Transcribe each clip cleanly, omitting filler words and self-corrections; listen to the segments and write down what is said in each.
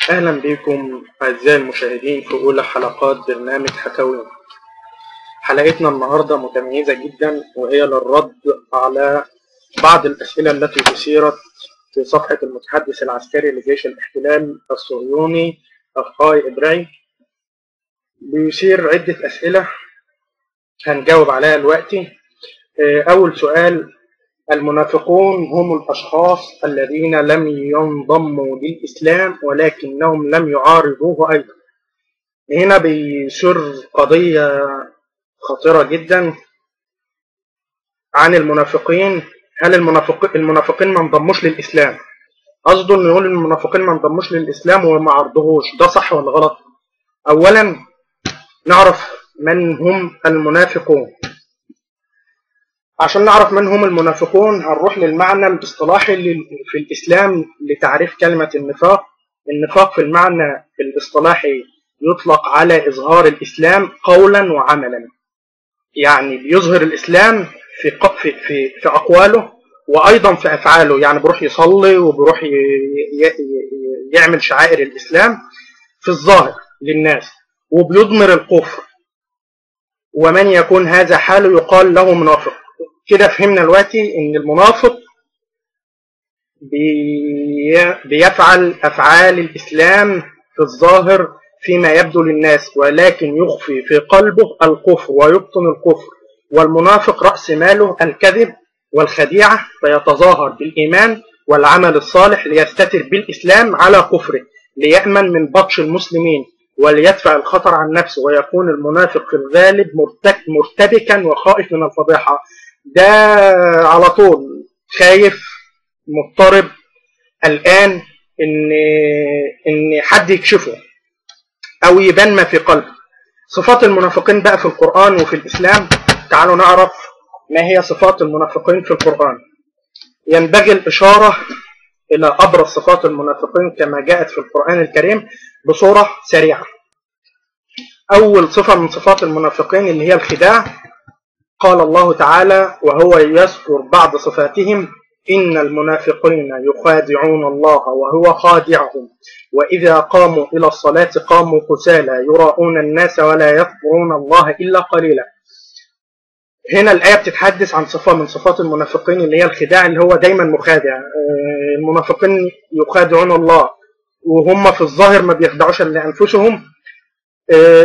أهلا بكم أعزائي المشاهدين في أولى حلقات برنامج حكاوي. حلقتنا النهاردة متميزة جدا، وهي للرد على بعض الأسئلة التي أثيرت في صفحة المتحدث العسكري لجيش الاحتلال الصهيوني أخاي إبراهيم. بيثير عدة أسئلة هنجاوب عليها دلوقتي. أول سؤال: المنافقون هم الأشخاص الذين لم ينضموا للإسلام ولكنهم لم يعارضوه أيضا. هنا بيثير قضية خطيرة جدا عن المنافقين. هل المنافقين ما انضموش للإسلام؟ قصده إنه يقول المنافقين ما انضموش للإسلام وما عرضوهوش، ده صح ولا غلط؟ أولا نعرف من هم المنافقون. عشان نعرف من هم المنافقون هنروح للمعنى الاصطلاحي في الإسلام لتعريف كلمة النفاق. النفاق في المعنى الاصطلاحي يطلق على إظهار الإسلام قولا وعملا، يعني بيظهر الإسلام في أقواله وأيضا في أفعاله، يعني بيروح يصلي وبيروح يعمل شعائر الإسلام في الظاهر للناس، وبيضمر الكفر، ومن يكون هذا حاله يقال له منافق. كده فهمنا دلوقتي ان المنافق بيفعل افعال الاسلام في الظاهر فيما يبدو للناس، ولكن يخفي في قلبه الكفر ويبطن الكفر. والمنافق رأس ماله الكذب والخديعة، فيتظاهر بالإيمان والعمل الصالح ليستتر بالإسلام على كفره، ليأمن من بطش المسلمين وليدفع الخطر عن نفسه. ويكون المنافق في الغالب مرتبكا وخائف من الفضيحة، ده على طول خايف مضطرب قلقان ان حد يكشفه او يبان ما في قلبه. صفات المنافقين بقى في القرآن وفي الإسلام، تعالوا نعرف ما هي صفات المنافقين في القرآن. ينبغي الإشارة إلى أبرز صفات المنافقين كما جاءت في القرآن الكريم بصورة سريعة. أول صفة من صفات المنافقين اللي هي الخداع. قال الله تعالى وهو يذكر بعض صفاتهم: إن المنافقين يخادعون الله وهو خادعهم وإذا قاموا إلى الصلاة قاموا كسالى يراءون الناس ولا يذكرون الله إلا قليلا. هنا الآية بتتحدث عن صفة من صفات المنافقين اللي هي الخداع، اللي هو دايما مخادع. المنافقين يخادعون الله وهم في الظاهر ما بيخدعوش إلا أنفسهم.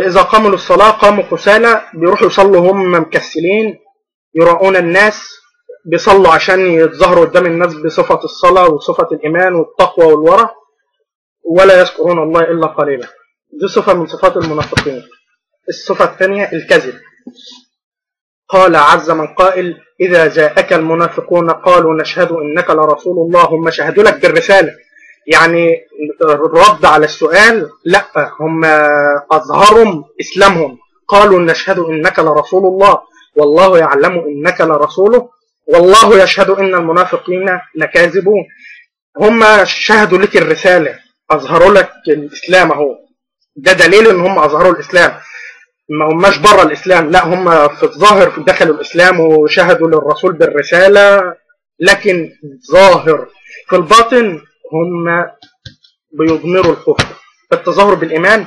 إذا قاموا للصلاة قاموا كسالى، بيروحوا يصلوا هم مكسلين. يراؤون الناس، بيصلوا عشان يتظاهروا قدام الناس بصفة الصلاة وصفة الإيمان والتقوى والورع، ولا يذكرون الله إلا قليلا. دي صفة من صفات المنافقين. الصفة الثانية الكذب. قال عز من قائل: إذا جاءك المنافقون قالوا نشهد إنك لرسول الله. هم شهدوا لك بالرسالة، يعني الرد على السؤال لا، هم أظهروا إسلامهم. قالوا نشهد إنك لرسول الله والله يعلم إنك لرسوله والله يشهد إن المنافقين لكاذبون. هم شهدوا لك الرسالة، أظهروا لك الإسلام أهو، ده دليل إن هم أظهروا الإسلام، ما هماش بره الإسلام، لا هم في الظاهر دخلوا الإسلام وشهدوا للرسول بالرسالة، لكن ظاهر في الباطن هم بيضمروا الكفر. التظاهر بالإيمان.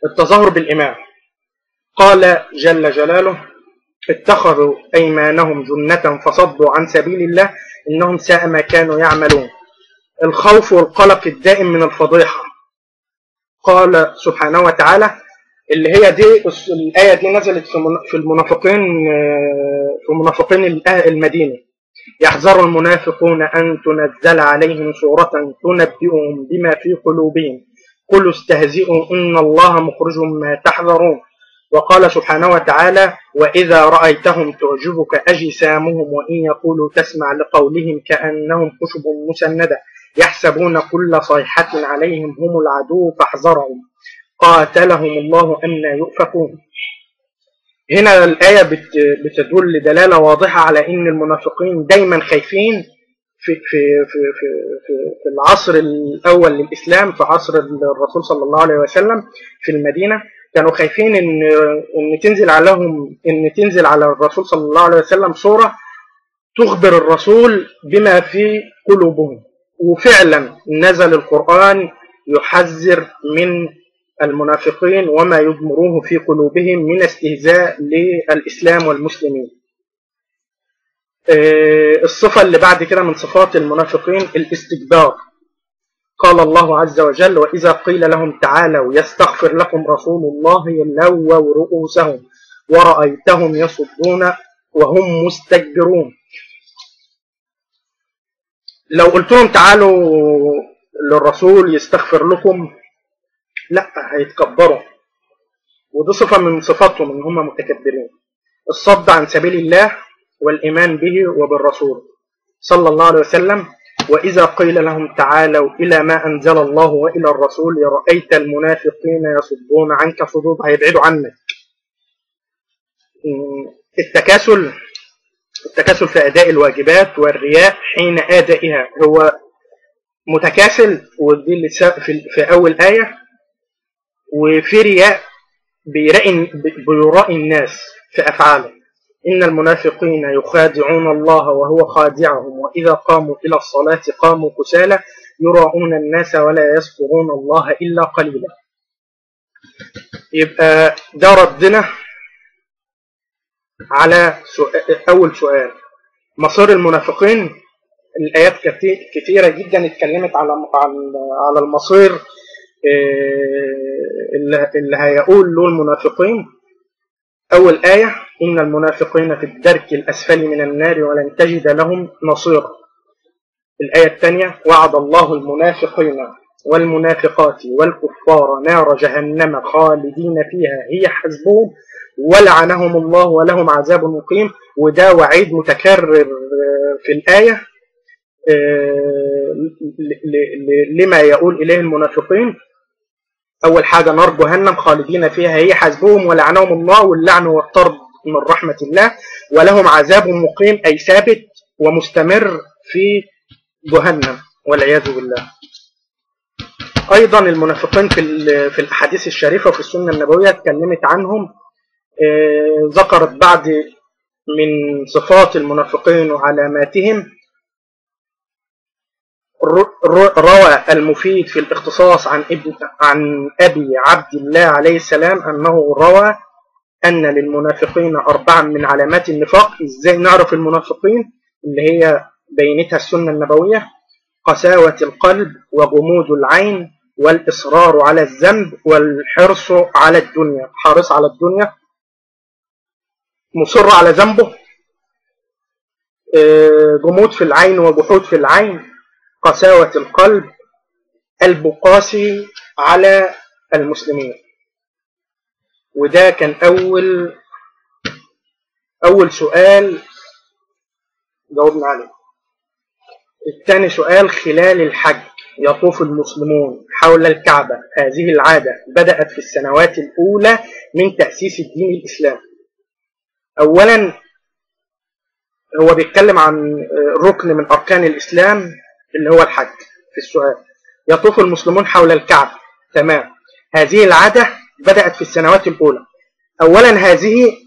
التظاهر بالإيمان. قال جل جلاله: اتخذوا أيمانهم جنة فصدوا عن سبيل الله إنهم ساء ما كانوا يعملون. الخوف والقلق الدائم من الفضيحة. قال سبحانه وتعالى، اللي هي دي الآية دي نزلت في منافقين المدينة: يحذر المنافقون أن تنزل عليهم سورة تنبئهم بما في قلوبهم قل استهزئوا إن الله مخرج ما تحذرون. وقال سبحانه وتعالى: وإذا رأيتهم تعجبك أجسامهم وإن يقولوا تسمع لقولهم كأنهم خشب مسندة يحسبون كل صيحة عليهم هم العدو فاحذرهم قاتلهم الله أن يؤفكون. هنا الآية بتدل دلالة واضحة على أن المنافقين دايما خايفين في العصر الأول للإسلام، في عصر الرسول صلى الله عليه وسلم في المدينة، كانوا خايفين إن تنزل على الرسول صلى الله عليه وسلم سورة تخبر الرسول بما في قلوبهم. وفعلا نزل القرآن يحذر من المنافقين وما يضمروه في قلوبهم من استهزاء للإسلام والمسلمين. الصفة اللي بعد كده من صفات المنافقين الاستكبار. قال الله عز وجل: وإذا قيل لهم تعالوا يستغفر لكم رسول الله لووا رؤوسهم ورأيتهم يصدون وهم مستكبرون. لو قلت لهم تعالوا للرسول يستغفر لكم، لا، هيتكبروا، ودي صفة من صفاتهم ان هم متكبرين. الصد عن سبيل الله والإيمان به وبالرسول صلى الله عليه وسلم. وإذا قيل لهم تعالوا إلى ما أنزل الله وإلى الرسول رأيت المنافقين يصدون عنك صدودا، هيبعدوا عنك. التكاسل في أداء الواجبات والرياء حين أدائها. هو متكاسل، ودي اللي في أول آية. وفي رياء بيرائي الناس في أفعاله. إن المنافقين يخادعون الله وهو خادعهم وإذا قاموا إلى الصلاة قاموا كسالى يراؤون الناس ولا يذكرون الله إلا قليلا. يبقى ده ردنا على أول سؤال، مصير المنافقين. الآيات كثيرة جدا اتكلمت على المصير اللي هيقول له المنافقين. أول آية: إن المنافقين في الدرك الأسفل من النار ولن تجد لهم نصيرا. الآية الثانية: وعد الله المنافقين والمنافقات والكفار نار جهنم خالدين فيها هي حسبهم ولعنهم الله ولهم عذاب مقيم. وده وعيد متكرر في الآية لما يقول إليه المنافقين. أول حاجة نار جهنم خالدين فيها هي حسبهم ولعنهم الله، واللعن والطرد من رحمة الله، ولهم عذاب مقيم أي ثابت ومستمر في جهنم والعياذ بالله. أيضا المنافقين في الأحاديث الشريفة وفي السنة النبوية اتكلمت عنهم. ذكرت بعض من صفات المنافقين وعلاماتهم. روى المفيد في الاختصاص عن أبي عبد الله عليه السلام أنه روى أن للمنافقين 4 من علامات النفاق. إزاي نعرف المنافقين؟ اللي هي بينتها السنة النبوية: قساوة القلب وغموض العين والإصرار على الذنب والحرص على الدنيا. حارس على الدنيا، مصر على ذنبه، غموض في العين وجحود في العين، قساوة القلب، قلبه قاسي على المسلمين. وده كان أول سؤال جاوبنا عليه. الثاني سؤال: خلال الحج يطوف المسلمون حول الكعبة. هذه العادة بدأت في السنوات الأولى من تأسيس الدين الإسلامي. أولا هو بيتكلم عن ركن من أركان الإسلام اللي هو الحج. في السؤال يطوف المسلمون حول الكعبة، تمام. هذه العادة بدأت في السنوات الأولى. أولا هذه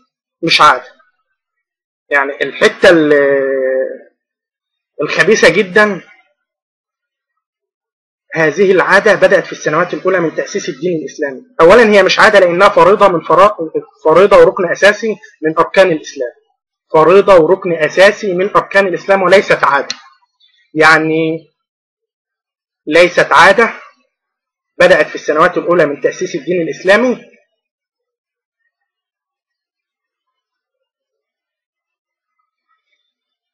مش عادة، يعني الحتة الخبيثة جدا. هذه العادة بدأت في السنوات الأولى من تأسيس الدين الإسلامي. أولا هي مش عادة لأنها فريضة وركن أساسي من أركان الإسلام. فريضة وركن أساسي من أركان الإسلام وليست عادة. يعني ليست عادة، بدأت في السنوات الأولى من تأسيس الدين الإسلامي.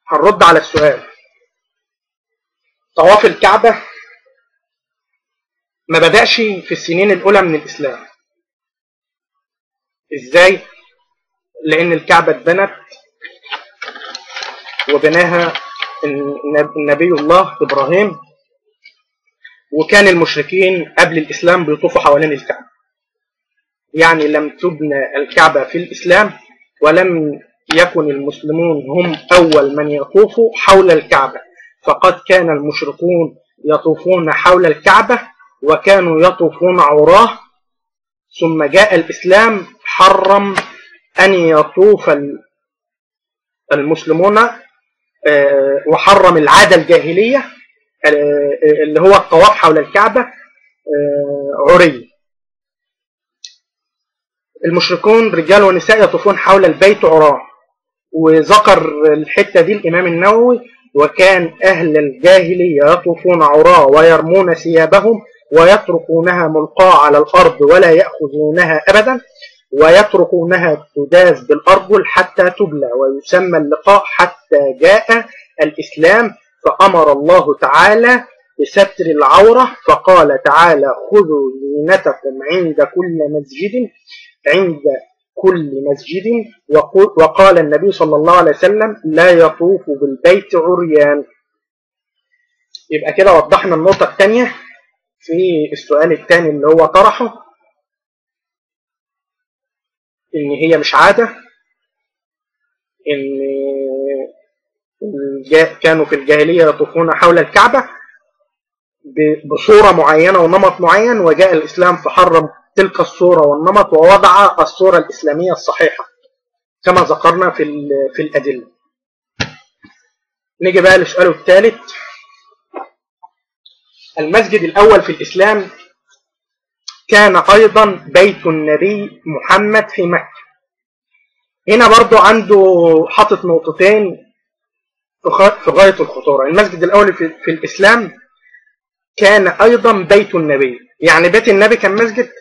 هنرد على السؤال. طواف الكعبة ما بدأش في السنين الأولى من الإسلام. إزاي؟ لأن الكعبة اتبنت وبناها النبي الله إبراهيم، وكان المشركين قبل الإسلام بيطوفوا حوالين الكعبة. يعني لم تبنى الكعبة في الإسلام، ولم يكن المسلمون هم أول من يطوفوا حول الكعبة، فقد كان المشركون يطوفون حول الكعبة وكانوا يطوفون عراه. ثم جاء الإسلام حرم أن يطوف المسلمون وحرم العادة الجاهلية اللي هو الطواف حول الكعبة عري. المشركون رجال ونساء يطوفون حول البيت عراة. وذكر الحتة دي الإمام النووي: وكان أهل الجاهلية يطوفون عراة ويرمون ثيابهم ويتركونها ملقاة على الأرض ولا يأخذونها أبدا، ويتركونها تداس بالأرجل حتى تبلى، ويسمى اللقاء حتى جاء الإسلام فأمر الله تعالى بستر العورة، فقال تعالى: خذوا زينتكم عند كل مسجد وقال النبي صلى الله عليه وسلم: لا يطوف بالبيت عريان. يبقى كده وضحنا النقطة الثانية في السؤال الثاني اللي هو طرحه، إن هي مش عادة، إن كانوا في الجاهلية يطوفون حول الكعبة بصورة معينة ونمط معين، وجاء الإسلام فحرم تلك الصورة والنمط ووضع الصورة الإسلامية الصحيحة كما ذكرنا في الأدلة. نيجي بقى للسؤال الثالث: المسجد الأول في الإسلام كان أيضا بيت النبي محمد في مكة. هنا برضو عنده حاطط نقطتين في غاية الخطورة. المسجد الأول في الإسلام كان أيضا بيت النبي، يعني بيت النبي كان مسجد؟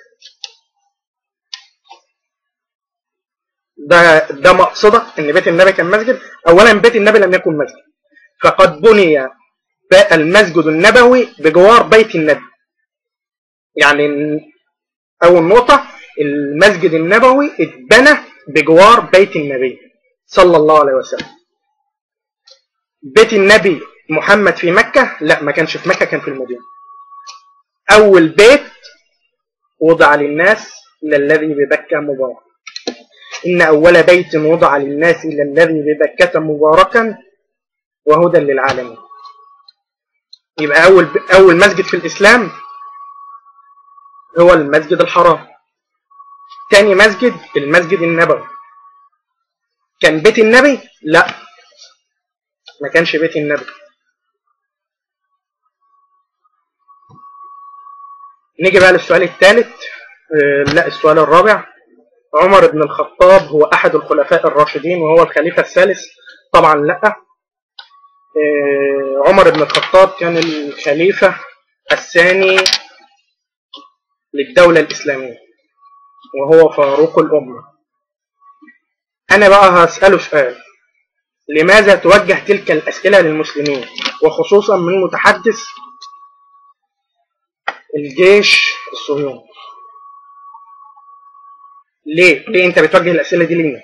ده مقصدك ان بيت النبي كان مسجد؟ اولا بيت النبي لم يكن مسجد، فقد بني المسجد النبوي بجوار بيت النبي. يعني اول نقطة، المسجد النبوي اتبنى بجوار بيت النبي صلى الله عليه وسلم. بيت النبي محمد في مكة؟ لا، ما كانش في مكة، كان في المدينة. اول بيت وضع للناس للذي ببكة مبارك، إن أول بيت وضع للناس إلى الذي ببكة مباركا وهدى للعالمين. يبقى أول مسجد في الإسلام هو المسجد الحرام. ثاني مسجد المسجد النبوي. كان بيت النبي؟ لا، ما كانش بيت النبي. نيجي بقى للسؤال الثالث، لا السؤال الرابع: عمر بن الخطاب هو أحد الخلفاء الراشدين وهو الخليفة الثالث؟ طبعا لا. عمر بن الخطاب كان الخليفة الثاني للدولة الإسلامية وهو فاروق الأمة. أنا بقى هسأله سؤال: لماذا توجه تلك الأسئلة للمسلمين وخصوصا من متحدث الجيش الصهيوني؟ ليه أنت بتوجه الأسئلة دي لينا؟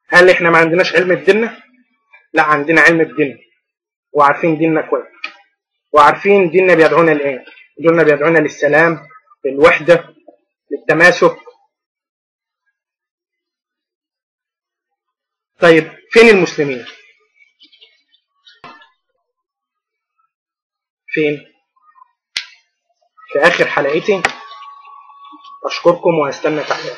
هل إحنا ما عندناش علم بديننا؟ لا، عندنا علم بديننا وعارفين ديننا كويس، وعارفين ديننا بيدعونا لإيه. ديننا بيدعونا للسلام، للوحدة، للتماسك. طيب فين المسلمين؟ فين؟ في آخر حلقتي. أشكركم وهستنى تحليل.